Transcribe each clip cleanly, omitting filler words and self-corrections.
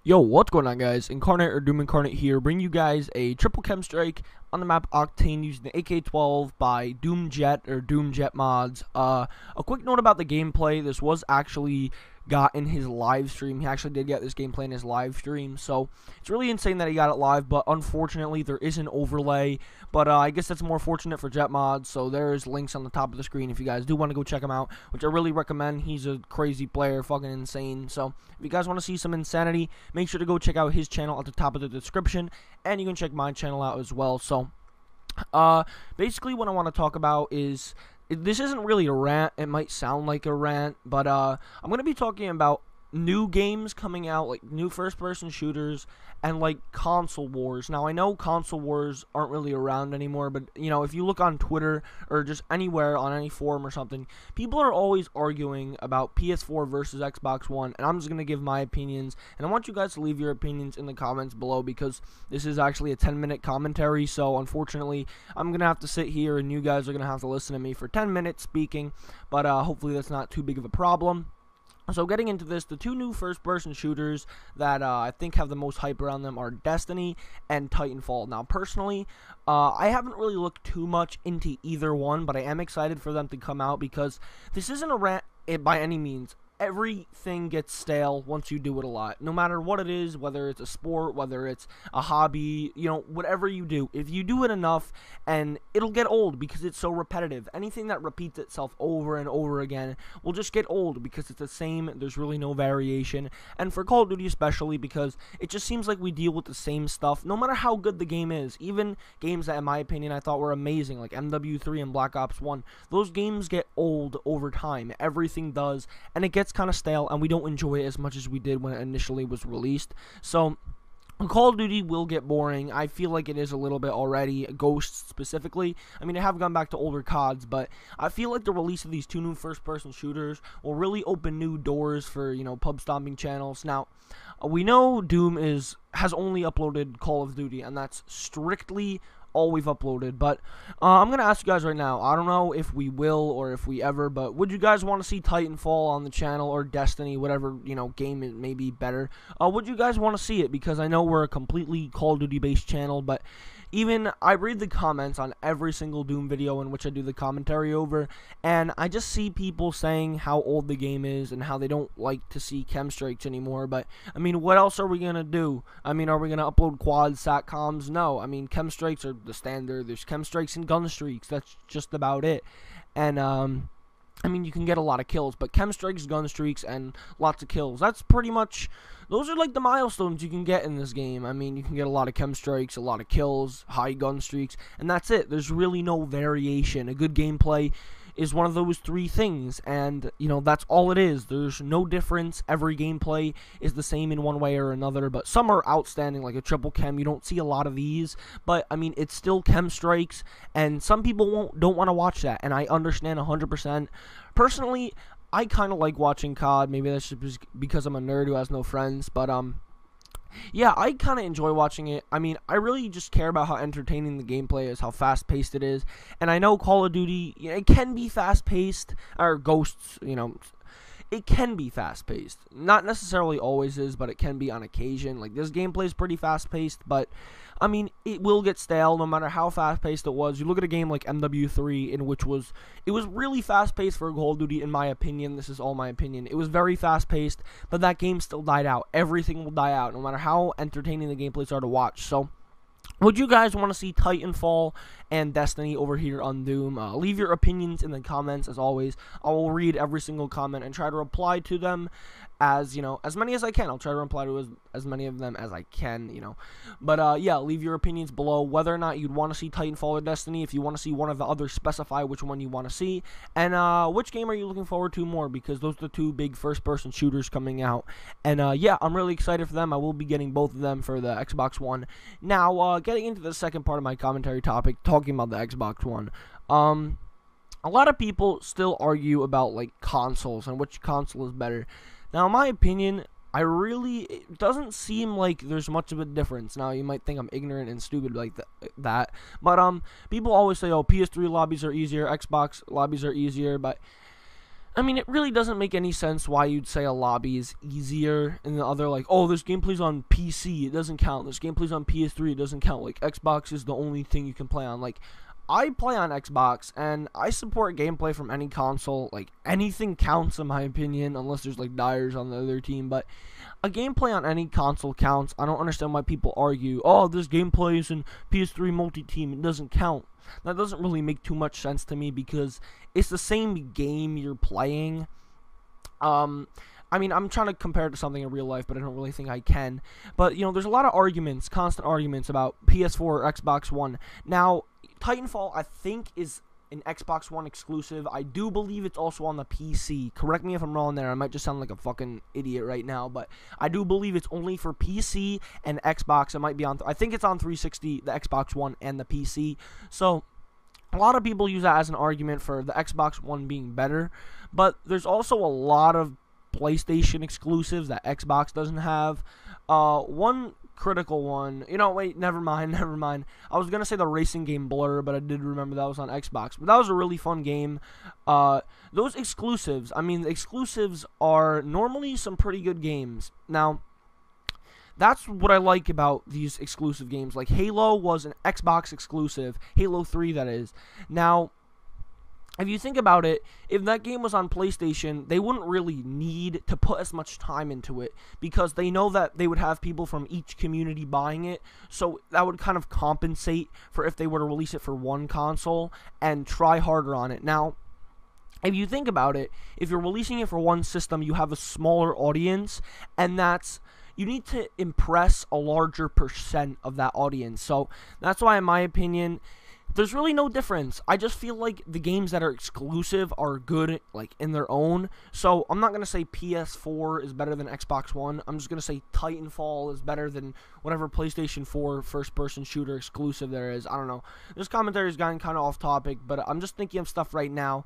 Yo, what's going on, guys? Incarnate or Doom Incarnate here, bring you guys a triple chem strike on the map Octane using the AK-12 by Doom Jet or Doom Jet mods. A quick note about the gameplay: this was actually got in his live stream. He actually did get this gameplay in his live stream, so it's really insane that he got it live. But unfortunately, there is an overlay. But I guess that's more fortunate for Jet mods. So there's links on the top of the screen if you guys do want to go check him out, which I really recommend. He's a crazy player, fucking insane. So if you guys want to see some insanity, make sure to go check out his channel at the top of the description, and you can check my channel out as well. So basically what I want to talk about is, this isn't really a rant. It might sound like a rant, but I'm going to be talking about new games coming out, like new first-person shooters, and like console wars. Now, I know console wars aren't really around anymore, but you know, if you look on Twitter or just anywhere on any forum or something, people are always arguing about PS4 versus Xbox One, and I'm just going to give my opinions, and I want you guys to leave your opinions in the comments below, because this is actually a 10-minute commentary. So unfortunately, I'm going to have to sit here and you guys are going to have to listen to me for 10 minutes speaking, but hopefully that's not too big of a problem. So getting into this, the two new first-person shooters that I think have the most hype around them are Destiny and Titanfall. Now, personally, I haven't really looked too much into either one, but I am excited for them to come out, because this isn't a rant by any means. Everything gets stale once you do it a lot, no matter what it is, whether it's a sport, whether it's a hobby, you know, whatever you do. If you do it enough, and it'll get old because it's so repetitive. Anything that repeats itself over and over again will just get old because it's the same. There's really no variation. And for Call of Duty especially, because it just seems like we deal with the same stuff no matter how good the game is. Even games that in my opinion I thought were amazing, like MW3 and Black Ops 1, those games get old over time. Everything does, and it gets kind of stale, and we don't enjoy it as much as we did when it initially was released. So Call of Duty will get boring. I feel like it is a little bit already. Ghosts specifically. I mean, I have gone back to older CODs, but I feel like the release of these two new first-person shooters will really open new doors for, you know, pub stomping channels. Now, we know Doom has only uploaded Call of Duty, and that's strictly all we've uploaded. But I'm gonna ask you guys right now, I don't know if we will or if we ever, but would you guys want to see Titanfall on the channel, or Destiny, whatever, you know, game it may be better? Would you guys want to see it? Because I know we're a completely Call of Duty based channel, but even I read the comments on every single Doom video in which I do the commentary over, and I just see people saying how old the game is and how they don't like to see chem strikes anymore. But I mean, what else are we gonna do? I mean, are we gonna upload quad satcoms? No. I mean, chem strikes are the standard. There's chem strikes and gun streaks. That's just about it. And I mean, you can get a lot of kills, but chem strikes, gun streaks, and lots of kills. That's pretty much, those are like the milestones you can get in this game. I mean, you can get a lot of chem strikes, a lot of kills, high gun streaks, and that's it. There's really no variation. A good gameplay is one of those three things, and you know, that's all it is. There's no difference. Every gameplay is the same in one way or another, but some are outstanding, like a triple chem. You don't see a lot of these, but I mean, it's still chem strikes, and some people don't want to watch that, and I understand 100%. Personally, I kind of like watching COD. Maybe that's just because I'm a nerd who has no friends, but yeah, I kind of enjoy watching it. I mean, I really just care about how entertaining the gameplay is, how fast-paced it is. And I know Call of Duty, you know, it can be fast-paced, or Ghosts, you know, it can be fast-paced. Not necessarily always is, but it can be on occasion. Like, this gameplay is pretty fast-paced, but I mean, it will get stale no matter how fast-paced it was. You look at a game like MW3, in which it was really fast-paced for Call of Duty, in my opinion. This is all my opinion. It was very fast-paced, but that game still died out. Everything will die out, no matter how entertaining the gameplays are to watch. So, would you guys want to see Titanfall and Destiny over here on Doom? Leave your opinions in the comments. As always, I will read every single comment and try to reply to them as, you know, as many as I can. I'll try to reply to as many of them as I can, you know. But yeah, leave your opinions below whether or not you'd want to see Titanfall or Destiny. If you want to see one of the others, specify which one you want to see, and which game are you looking forward to more, because those are the two big first-person shooters coming out. And yeah, I'm really excited for them. I will be getting both of them for the Xbox One. Now, getting into the second part of my commentary topic, talking about the Xbox One. A lot of people still argue about like consoles and which console is better. Now, in my opinion, it doesn't seem like there's much of a difference. Now, you might think I'm ignorant and stupid like that, but people always say, oh, PS3 lobbies are easier, Xbox lobbies are easier, but I mean, it really doesn't make any sense why you'd say a lobby is easier and the other, like, oh, this gameplay's on PC, it doesn't count. This gameplay's on PS3, it doesn't count. Like, Xbox is the only thing you can play on. Like, I play on Xbox, and I support gameplay from any console. Like, anything counts, in my opinion, unless there's, like, Dyers on the other team. But a gameplay on any console counts. I don't understand why people argue, oh, this gameplay is in PS3 multi-team, it doesn't count. That doesn't really make too much sense to me because it's the same game you're playing. I mean, I'm trying to compare it to something in real life, but I don't really think I can. But, you know, there's a lot of arguments, constant arguments about PS4 or Xbox One. Now, Titanfall, I think, is an Xbox One exclusive. I do believe it's also on the PC. Correct me if I'm wrong there. I might just sound like a fucking idiot right now, but I do believe it's only for PC and Xbox. It might be on, I think it's on 360, the Xbox One, and the PC. So, a lot of people use that as an argument for the Xbox One being better, but there's also a lot of PlayStation exclusives that Xbox doesn't have. One critical one, you know, wait, never mind. I was gonna say the racing game Blur, but I did remember that was on Xbox. But that was a really fun game. Those exclusives, I mean, the exclusives are normally some pretty good games. Now, that's what I like about these exclusive games. Like, Halo was an Xbox exclusive. Halo 3, that is. Now, if you think about it, if that game was on PlayStation, they wouldn't really need to put as much time into it because they know that they would have people from each community buying it, so that would kind of compensate for if they were to release it for one console and try harder on it. Now, if you think about it, if you're releasing it for one system, you have a smaller audience, and you need to impress a larger percent of that audience. So that's why, in my opinion, there's really no difference. I just feel like the games that are exclusive are good, like, in their own. So I'm not going to say PS4 is better than Xbox One. I'm just going to say Titanfall is better than whatever PlayStation 4 first-person shooter exclusive there is. I don't know. This commentary has gotten kind of off topic, but I'm just thinking of stuff right now.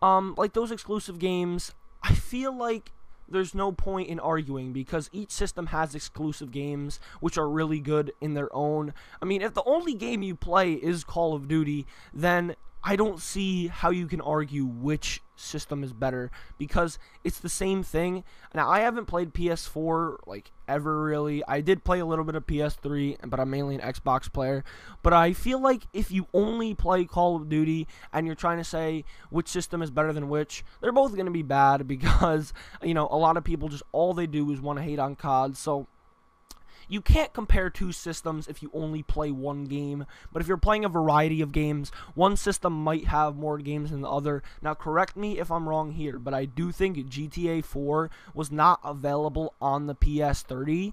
Like, those exclusive games, I feel like there's no point in arguing because each system has exclusive games which are really good in their own. I mean, if the only game you play is Call of Duty, then I don't see how you can argue which system is better because it's the same thing. Now, I haven't played PS4 like ever really. I did play a little bit of PS3, but I'm mainly an Xbox player. But I feel like if you only play Call of Duty and you're trying to say which system is better than which, they're both going to be bad because, you know, a lot of people just all they do is want to hate on COD. So you can't compare two systems if you only play one game, but if you're playing a variety of games, one system might have more games than the other. Now, correct me if I'm wrong here, but I do think GTA 4 was not available on the PS30.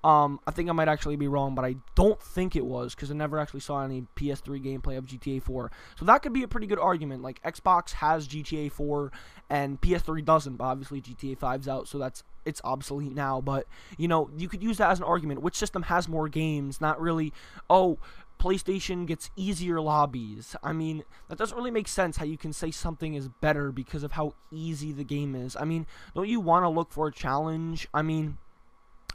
I think I might actually be wrong, but I don't think it was because I never actually saw any PS3 gameplay of GTA 4. So that could be a pretty good argument. Like, Xbox has GTA 4 and PS3 doesn't, but obviously GTA 5's out, so it's obsolete now. But, you know, you could use that as an argument. Which system has more games? Not really, oh, PlayStation gets easier lobbies. I mean, that doesn't really make sense how you can say something is better because of how easy the game is. I mean, don't you want to look for a challenge? I mean,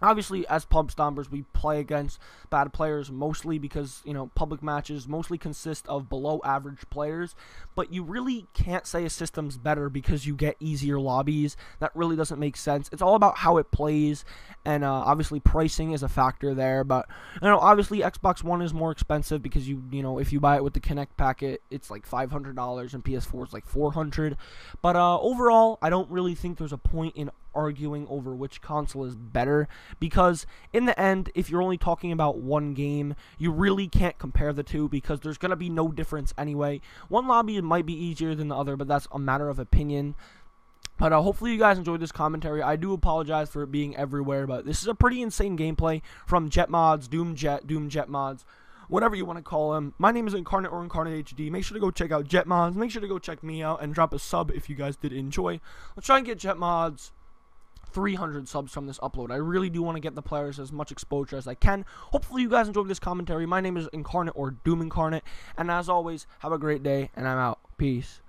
obviously, as pub stompers, we play against bad players mostly because, you know, public matches mostly consist of below average players, but you really can't say a system's better because you get easier lobbies. That really doesn't make sense. It's all about how it plays, and obviously pricing is a factor there, but, you know, obviously Xbox One is more expensive because you know, if you buy it with the Kinect packet, it's like $500 and PS4 is like $400, but overall, I don't really think there's a point in arguing over which console is better because in the end, if you're only talking about one game, you really can't compare the two because there's going to be no difference anyway. One lobby might be easier than the other, but that's a matter of opinion. But hopefully you guys enjoyed this commentary. I do apologize for it being everywhere, but this is a pretty insane gameplay from Jet Mods, Doom Jet Mods, whatever you want to call him. My name is Incarnate or Incarnate HD. Make sure to go check out Jet Mods. Make sure to go check me out and drop a sub if you guys did enjoy. Let's try and get Jet Mods 300 subs from this upload. I really do want to get the players as much exposure as I can. Hopefully you guys enjoyed this commentary. My name is Incarnate or Doom Incarnate, and as always, have a great day, and I'm out. Peace.